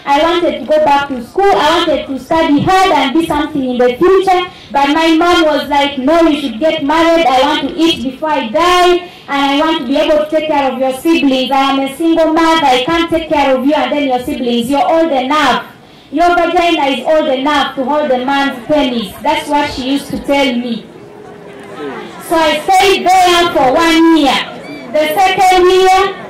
I wanted to go back to school. I wanted to study hard and be something in the future. But my mom was like, no, you should get married. I want to eat before I die. And I want to be able to take care of your siblings. I am a single mother. I can't take care of you and then your siblings. You're old enough. Your vagina is old enough to hold a man's penis. That's what she used to tell me. So I stayed there for 1 year. The second year,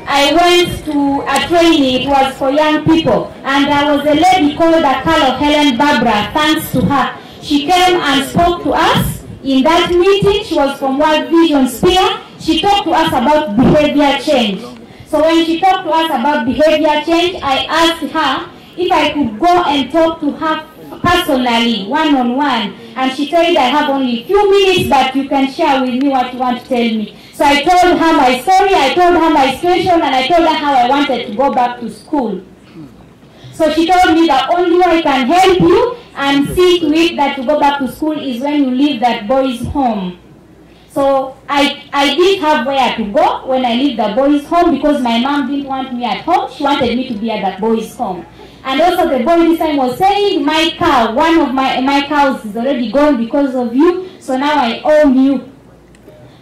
I went to a training. It was for young people. And there was a lady called Helen Barbara. Thanks to her, she came and spoke to us in that meeting. She was from World Vision Sphere. She talked to us about behavior change. So when she talked to us about behavior change, I asked her if I could go and talk to her personally, one-on-one. And she said, I have only a few minutes, but you can share with me what you want to tell me. So I told her my story, I told her my situation, and I told her how I wanted to go back to school. So she told me the only way I can help you and see to it that you go back to school is when you leave that boy's home. So I did have where to go when I leave the boy's home, because my mom didn't want me at home. She wanted me to be at the boy's home. And also the boy this time was saying, my cow, one of my cows is already gone because of you, so now I own you.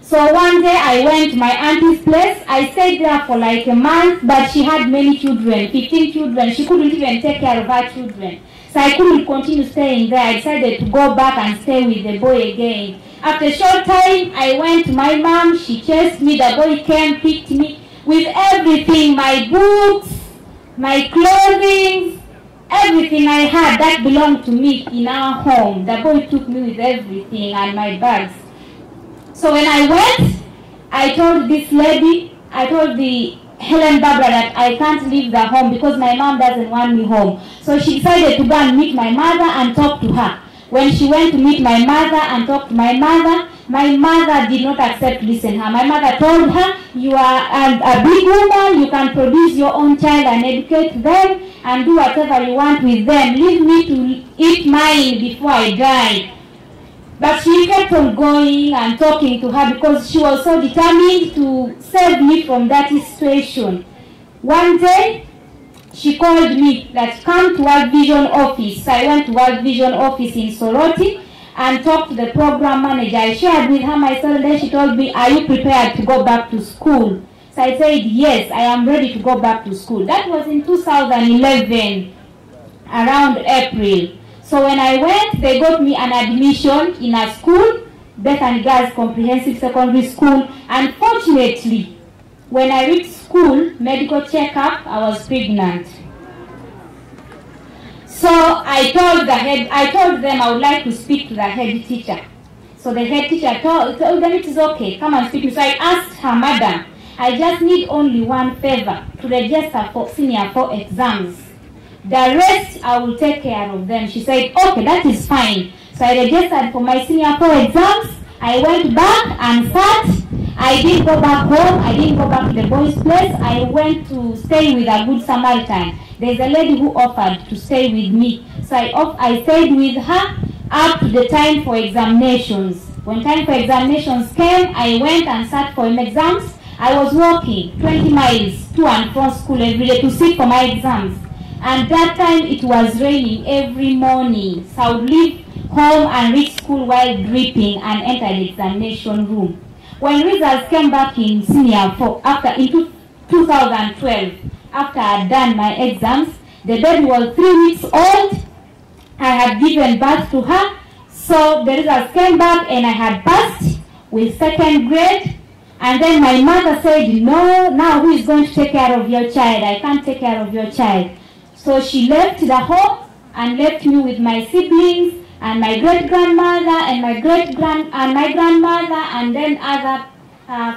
So one day I went to my auntie's place. I stayed there for like a month, but she had many children, 15 children. She couldn't even take care of her children. So I couldn't continue staying there. I decided to go back and stay with the boy again. After a short time, I went to my mom. She chased me. The boy came, picked me with everything, my books, my clothing, everything I had that belonged to me in our home. The boy took me with everything and my bags. So when I went, I told this lady, I told the Helen Barbara that I can't leave the home because my mom doesn't want me home. So she decided to go and meet my mother and talk to her. When she went to meet my mother and talk to my mother did not accept to listen to her. My mother told her, you are a big woman, you can produce your own child and educate them and do whatever you want with them. Leave me to eat mine before I die. But she kept on going and talking to her because she was so determined to save me from that situation. One day, she called me that come to World Vision office. I went to World Vision office in Soroti and talked to the program manager. I shared with her my story, and then she told me, are you prepared to go back to school? So I said, yes, I am ready to go back to school. That was in 2011, around April. So when I went, they got me an admission in a school, Bethany Girls Comprehensive Secondary School. Unfortunately, when I reached school, medical checkup, I was pregnant. So I told them I would like to speak to the head teacher. So the head teacher told them it is okay, come and speak to me. So I asked her, madam, I just need only one favor, to register for senior 4 exams. The rest, I will take care of them. She said, okay, that is fine. So I registered for my senior 4 exams. I went back and sat. I didn't go back home. I didn't go back to the boys' place. I went to stay with a good Samaritan. There's a lady who offered to stay with me. So I stayed with her up to the time for examinations. When time for examinations came, I went and sat for exams. I was walking 20 miles to and from school every day to sit for my exams. And that time it was raining every morning. So I would leave home and reach school while dripping and enter the examination room. When results came back in senior 4, in 2012, after I had done my exams, the baby was 3 weeks old. I had given birth to her. So the results came back and I had passed with 2nd grade. And then my mother said, no, now who is going to take care of your child? I can't take care of your child. So she left the home and left me with my siblings and my great-grandmother and my grandmother and then other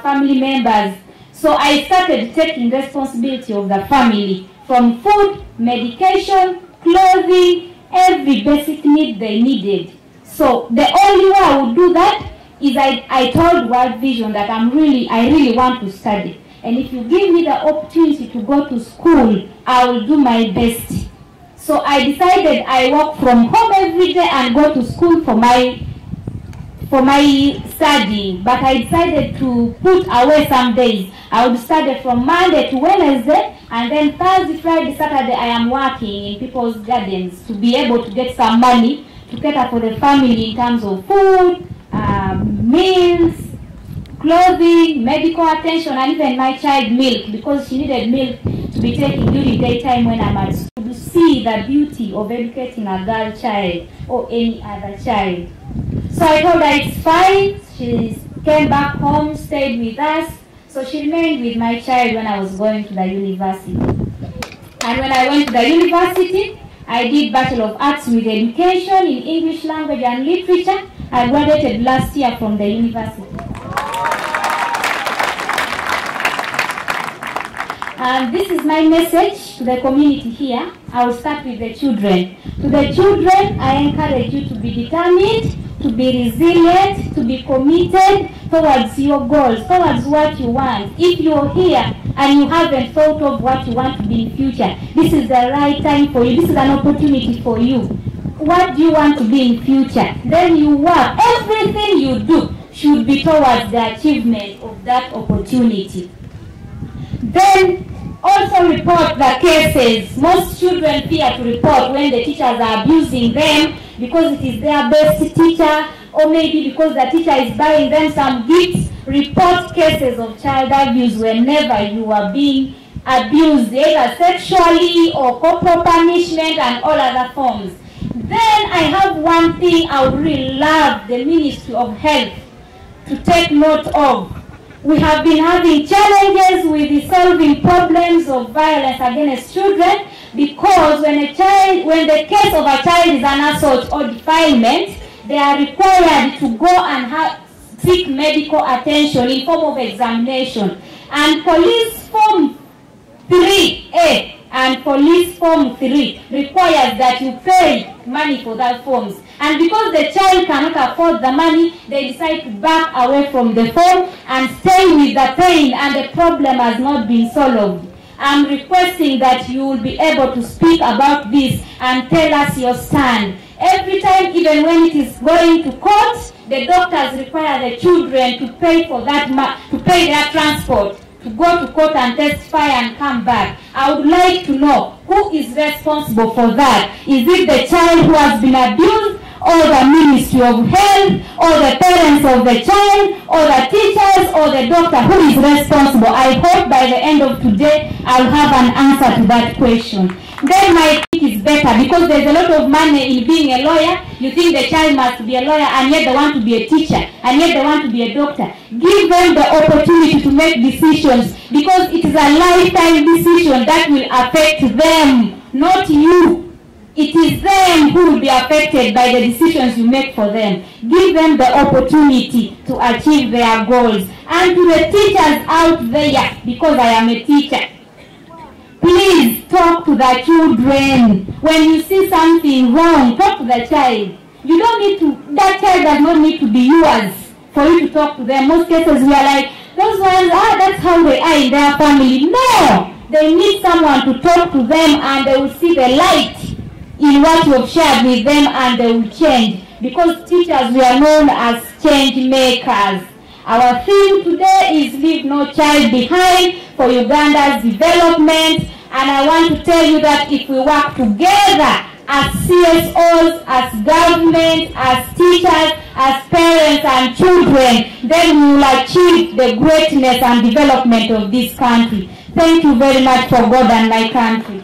family members. So I started taking responsibility of the family, from food, medication, clothing, every basic need they needed. So the only way I would do that is I told World Vision that I really want to study. And if you give me the opportunity to go to school, I will do my best. So I decided I work from home every day and go to school for my studying. But I decided to put away some days. I would study from Monday to Wednesday And then Thursday, Friday, Saturday, I am working in people's gardens to be able to get some money to cater for the family in terms of food, meals, clothing, medical attention, and even my child milk, because she needed milk to be taken during daytime when I'm at school, to see the beauty of educating a girl child or any other child. So I told her it's fine. She came back home, stayed with us. So she remained with my child when I was going to the university. And when I went to the university, I did Bachelor of Arts with Education in English Language and Literature. I graduated last year from the university. And this is my message to the community here. I will start with the children. To the children, I encourage you to be determined, to be resilient, to be committed towards your goals, towards what you want. If you're here and you haven't thought of what you want to be in future, this is the right time for you. This is an opportunity for you. What do you want to be in future? Then you work. Everything you do should be towards the achievement of that opportunity. Then also report the cases. Most children fear to report when the teachers are abusing them because it is their best teacher, or maybe because the teacher is buying them some gifts. Report cases of child abuse whenever you are being abused, either sexually or corporal punishment and all other forms. Then I have one thing I would really love the Ministry of Health to take note of. We have been having challenges with solving problems of violence against children, because when the case of a child is an assault or defilement, they are required to go and seek medical attention in form of examination. And Police Form 3A and Police Form 3 requires that you pay money for that forms. And because the child cannot afford the money, they decide to back away from the form and stay with the pain, and the problem has not been solved. I'm requesting that you will be able to speak about this and tell us your stand. Every time, even when it is going to court, the doctors require the children to pay for that, to pay their transport, to go to court and testify and come back. I would like to know who is responsible for that. Is it the child who has been abused, or the Ministry of Health, or the parents of the child, or the teachers, or the doctor? Who is responsible? I hope by the end of today I'll have an answer to that question. Then my think is better, because there's a lot of money in being a lawyer. You think the child must be a lawyer, and yet they want to be a teacher, and yet they want to be a doctor. Give them the opportunity to make decisions, because it is a lifetime decision that will affect them, not you. It is them who will be affected by the decisions you make for them. Give them the opportunity to achieve their goals. And to the teachers out there, because I am a teacher, please talk to the children. When you see something wrong, talk to the child. You don't need to, that child does not need to be yours for you to talk to them. Most cases we are like, those ones, that's how they are in their family. No! They need someone to talk to them, and they will see the light in what you have shared with them, and they will change. Because teachers, we are known as change makers. Our theme today is Leave No Child Behind for Uganda's development. And I want to tell you that if we work together as CSOs, as government, as teachers, as parents and children, then we will achieve the greatness and development of this country. Thank you very much for God and my country.